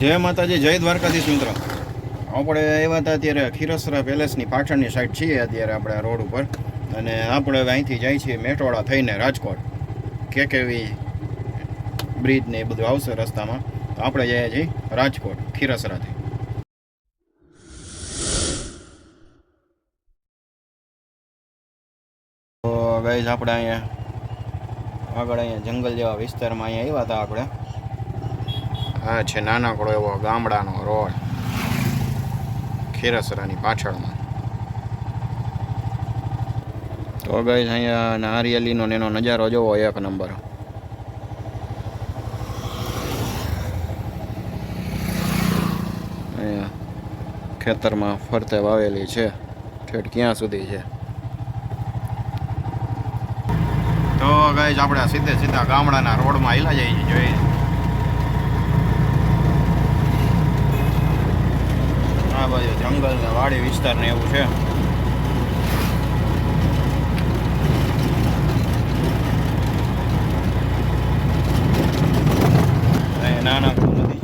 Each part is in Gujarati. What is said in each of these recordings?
જય માતાજી, જય દ્વારકાધીશ મિત્રો. આપણે આવ્યા હતા અત્યારે ખીરસરા પેલેસની પાછળની સાઈડ છીએ અત્યારે આપણે રોડ ઉપર, અને આપણે હવે અહીંથી જાય છીએ મેટોડા થઈને રાજકોટ. કેકેવી બ્રિજ ને એ બધું આવશે રસ્તામાં, તો આપણે જઈએ છીએ રાજકોટ ખીરસરાથી. તો ગાઈઝ આપણે અહીંયા આગળ અહીંયા જંગલ જેવા વિસ્તારમાં અહીંયા આવ્યા હતા આપણે. આ છે નાનકડો એવો ગામડાનો રોડ ખીરસરાની પાછળમાં. તો ગાઈઝ અહીંયા નારિયેલીનો એનો નજારો જોવો, એક નંબર. અહીંયા ખેતરમાં ફરતે વાવેલી છે, ઠેઠ ક્યાં સુધી છે. તો ગાઈઝ આપણે સીધે સીધા ગામડાના રોડમાં હિલા જઈએ જોઈએ. આ બાજુ જંગલ ને વાડી વિસ્તાર ને એવું છે. નાના નથી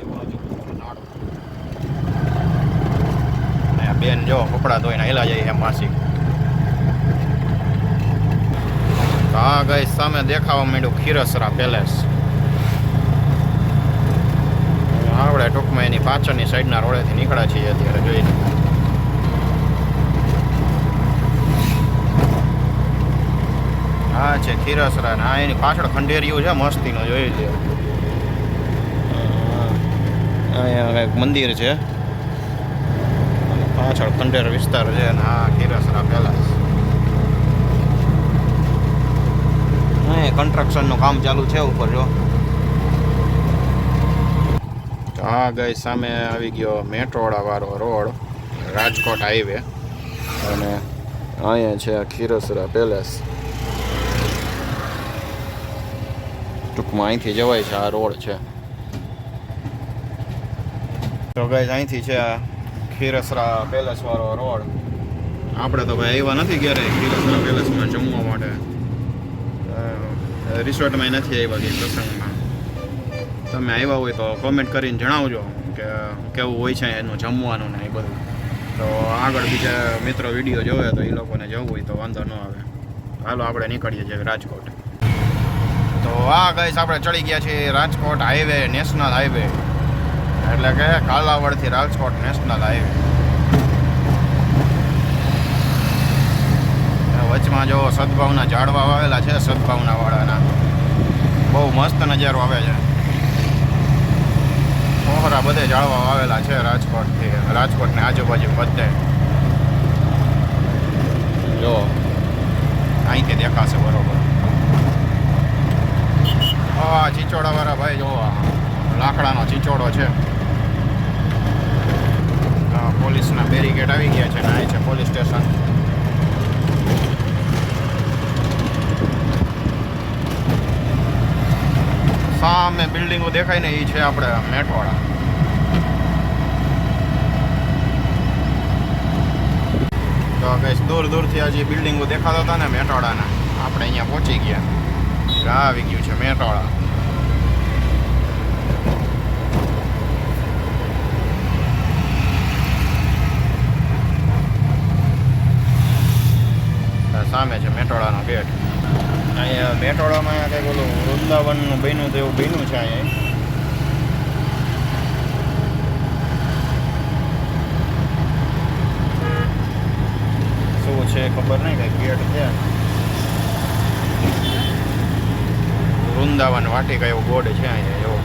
બેન જો કપડા ધોઈને હેલા જાય એમ માસી. હા ગઈ સામે દેખાવા માંડ્યું ખીરસરા પેલેસ. આપણે ટૂંકમાં એની પાછળની સાઈડના રોડેથી નીકળ્યા છીએ અત્યારે જોઈને. હા છે ખીરસરા, હા એની પાછળ ખંડેરિયું છે મસ્તીનો, જોઈ લે. અહીંયા કંઈક મંદિર છે, પાછળ ખંડેર વિસ્તાર છે, અને આ ખીરસરા પેલેસ. કન્સ્ટ્રક્શનનું કામ ચાલુ છે ઉપર જો. હા ગઈ સામે આવી ગયો મેટોડા વાળો રોડ, રાજકોટ હાઈવે, અને અહીંયા છે ખીરસરા પેલેસ. ટૂંકમાં અહીંથી જવાય છે, આ રોડ છે. તો ગાઈઝ અહીંથી છે આ ખીરસરા પેલેસ વાળો રોડ. આપણે તો ભાઈ આવ્યા નથી ક્યારે ખીરસરા પેલેસમાં જમવા માટે, રિસોર્ટમાં નથી આવ્યા કે પ્રસંગમાં. તમે આવ્યા હોય તો કોમેન્ટ કરીને જણાવજો કે કેવું હોય છે એનું જમવાનું ને એ બધું. તો આગળ બીજા મિત્રો વિડીયો જોવે તો એ લોકોને જવું હોય તો વાંધો ન આવે. હાલો આપણે નીકળીએ છીએ રાજકોટ. તો આ ગાઈસ આપણે ચડી ગયા છીએ રાજકોટ હાઈવે, નેશનલ હાઈવે, એટલે કે કાલાવડથી રાજકોટ નેશનલ હાઈવે. વચમાં જો સદભાવના ઝાડવા આવેલા છે, સદભાવના વાળાના બહુ મસ્ત નજારો આવે છે. કોહરા બધે ઝાડવા આવેલા છે રાજકોટની આજુબાજુ બધે. જો અહીંથી દેખાશે બરોબર. હા ચીચોડા વાળા ભાઈ જો લાકડાનો ચીચોડો છે. પોલીસના બેરિકેડ આવી ગયા છે ને આ છે પોલીસ સ્ટેશન. સામે બિલ્ડિંગો દેખાય ને એ છે આપણે મેટોડા. તો કઈ દૂર દૂરથી આ જે બિલ્ડિંગો દેખાતા હતા ને મેટોડાના, આપણે અહીંયા પહોંચી ગયા. આવી ગયું છે મેટોડા. સામે છે મેટોડાનો ગેટ. અહીંયા મેટોડામાં કંઈક ઓલું વૃંદાવનનું બન્યું તો એવું બન્યું છે અહીંયા. શું છે ખબર નહીં, કંઈક ગેટ છે. વૃંદાવન વાટિકા એવું બોર્ડ છે અહીંયા એવો.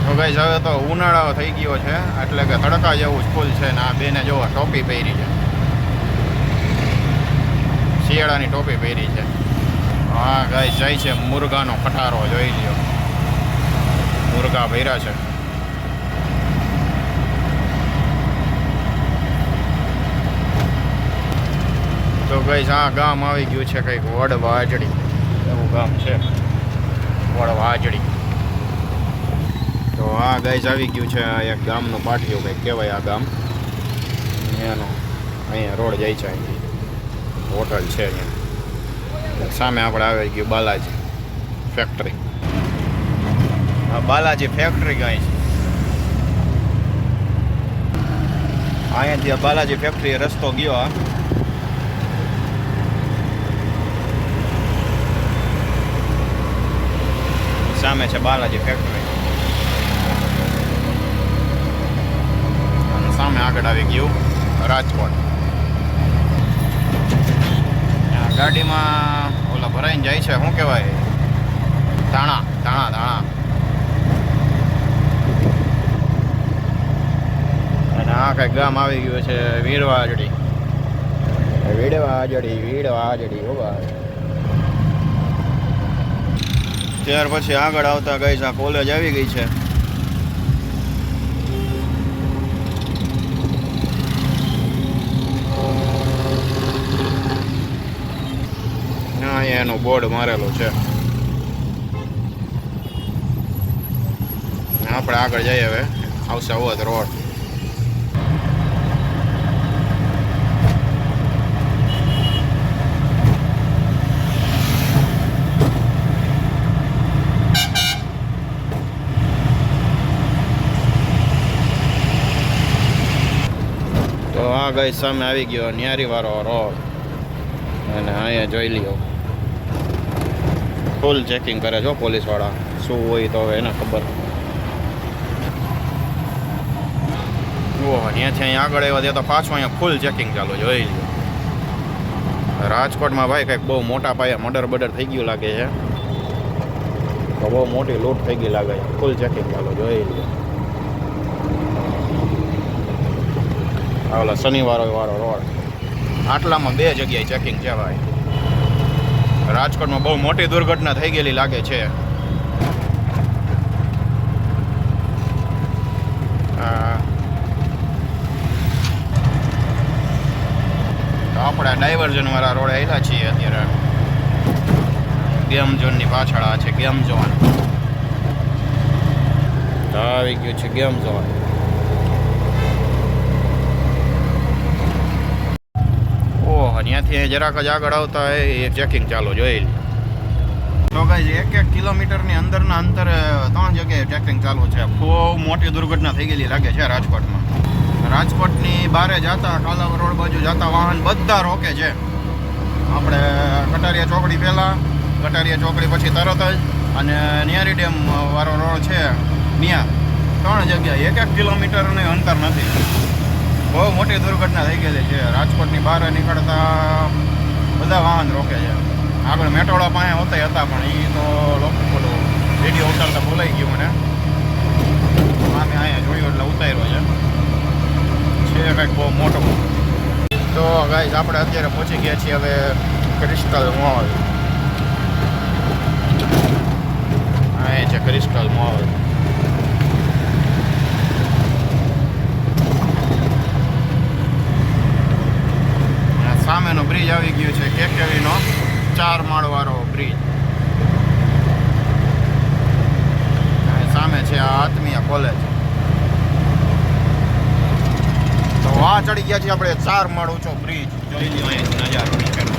તો ગાઈસ હવે તો ઉનાળો થઈ ગયો છે, એટલે કે તડકા જેવું ફૂલ છે ને આ બેને જો ટોપી પહેરી છે, શિયાળાની ટોપી પહેરી છે. હા ગાઈસ જાય છે મુરગાનો ખટારો, જોઈ લ્યો મુરગા ભર્યા છે. તો ગાઈસ આ ગામ આવી ગયું છે કંઈક વડવાજડી એવું ગામ છે, વડવાજડી. તો આ ગાઈસ આવી ગયું છે એક ગામનું પાટિયું કંઈક કહેવાય આ ગામ. એનો અહીંયા રોડ જાય છે, અહીંથી હોટલ છે અહીંયા. સામે આપણે આવી ગયું બાલાજી ફેક્ટરી. આ બાલાજી ફેક્ટરી કઈ છે. અહીંયાથી આ બાલાજી ફેક્ટરી રસ્તો ગયો. આ સામે છે બાલાજી ફેક્ટરી અને સામે આગળ આવી ગયું રાજકોટ. ગાડીમાં ઓલા ભરાઈને જાય છે, શું કહેવાય, ધાણા ધાણા ધાણા. અને આ કંઈક ગામ આવી ગયું છે વીરવાજડી. વીડવાજડી હો ભાઈ. ત્યાર પછી આગળ આવતા ગઈ છે કોલેજ આવી ગઈ છે. અહીંયા એનું બોર્ડ મારેલું છે. આપણે આગળ જઈએ. હવે આવશે અવધ રોડ. તો આ ગઈ સામે આવી ગયો ન્યારીવાળો રોડ. અને અહીંયા જોઈ લ્યો ફૂલ ચેકિંગ કરે છો પોલીસવાળા. શું હોય તો હવે એને ખબર. ઓહો, ત્યાંથી અહીંયા આગળ આવ્યા ત્યાં તો પાછું અહીંયા ફૂલ ચેકિંગ ચાલુ. જોઈ લ્યો. રાજકોટમાં ભાઈ કંઈક બહુ મોટા પાયે મર્ડર થઈ ગયું લાગે છે. તો બહુ મોટી લૂંટ થઈ ગઈ લાગે છે. ફૂલ ચેકિંગ ચાલુ. જોઈ લ્યો. ઓલા શનિવારો રોડ. આટલામાં 2 જગ્યાએ ચેકિંગ છે ભાઈ. રાજકોટમાં બહુ મોટી દુર્ઘટના થઈ ગયેલી લાગે છે. તો આપણે ડાયવર્ઝન વાળા રોડે આવેલા છીએ અત્યારે. ગેમ ઝોનની પાછળ આ છે ગેમ ઝોન. આવી ગયું છે ગેમ ઝોન. ત્યાંથી જરાક જ આગળ આવતા એ ચેકિંગ ચાલુ. જોઈ તો ગાઈઝ 1 કિલોમીટરની અંદરના અંતરે 3 જગ્યાએ ચેકિંગ ચાલુ છે. બહુ મોટી દુર્ઘટના થઈ ગયેલી લાગે છે રાજકોટમાં. રાજકોટની બારે જતા કાલાવડ રોડ બાજુ જતા વાહન બધા રોકે છે. આપણે કટારિયા ચોકડી પહેલાં, કટારિયા ચોકડી પછી તરત જ, અને ન્યારી ડેમ વાળો રોડ છે ત્યાં 3 જગ્યાએ 1 કિલોમીટરનું અંતર નથી. બહુ મોટી દુર્ઘટના થઈ ગયેલી છે. રાજકોટની બહાર નીકળતા બધા વાહન રોકે છે. આગળ મેટોડા પાસે હોતા હતા પણ એ તો લોકો બોલું વિડીયો ઉતારતા બોલાઈ ગયું મને. આમે અહીંયા જોયું એટલે ઉતાર્યો છે કંઈક બહુ મોટો. તો ગાઈઝ આપણે અત્યારે પહોંચી ગયા છીએ હવે ક્રિસ્ટલ મોલ. આ છે ક્રિસ્ટલ મોલ. સામેનો બ્રિજ આવી ગયો છે કેકેવીનો 4 માળવાળો બ્રિજ. સામે છે આ આત્મીય કોલેજ. તો આ ચડી ગયા છીએ આપણે 4 માળ ઊંચો બ્રિજ. જોઈ લો અહીંયા નજારો નીકળ્યો.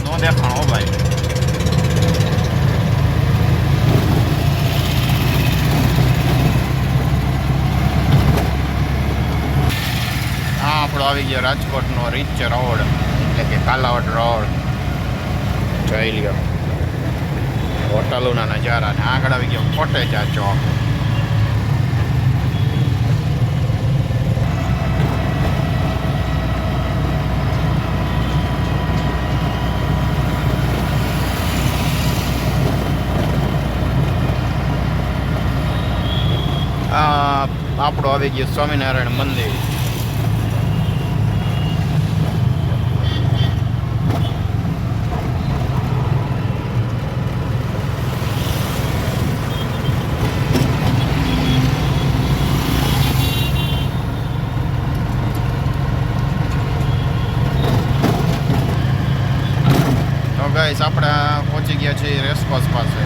નો દેખાણો ભાઈ. આપણો આવી ગયો રાજકોટનો રીચ રોડ, એટલે કે કાલાવડ રોડ. જોઈ લ્યો હોટલોના નજારા. ને આગળ આવી ગયો કોટેજા ચોક. આપણો આવી ગયો સ્વામિનારાયણ મંદિર. ગાઈસ આપણે પહોંચી ગયા છીએ રેસકોર્સ પાસે.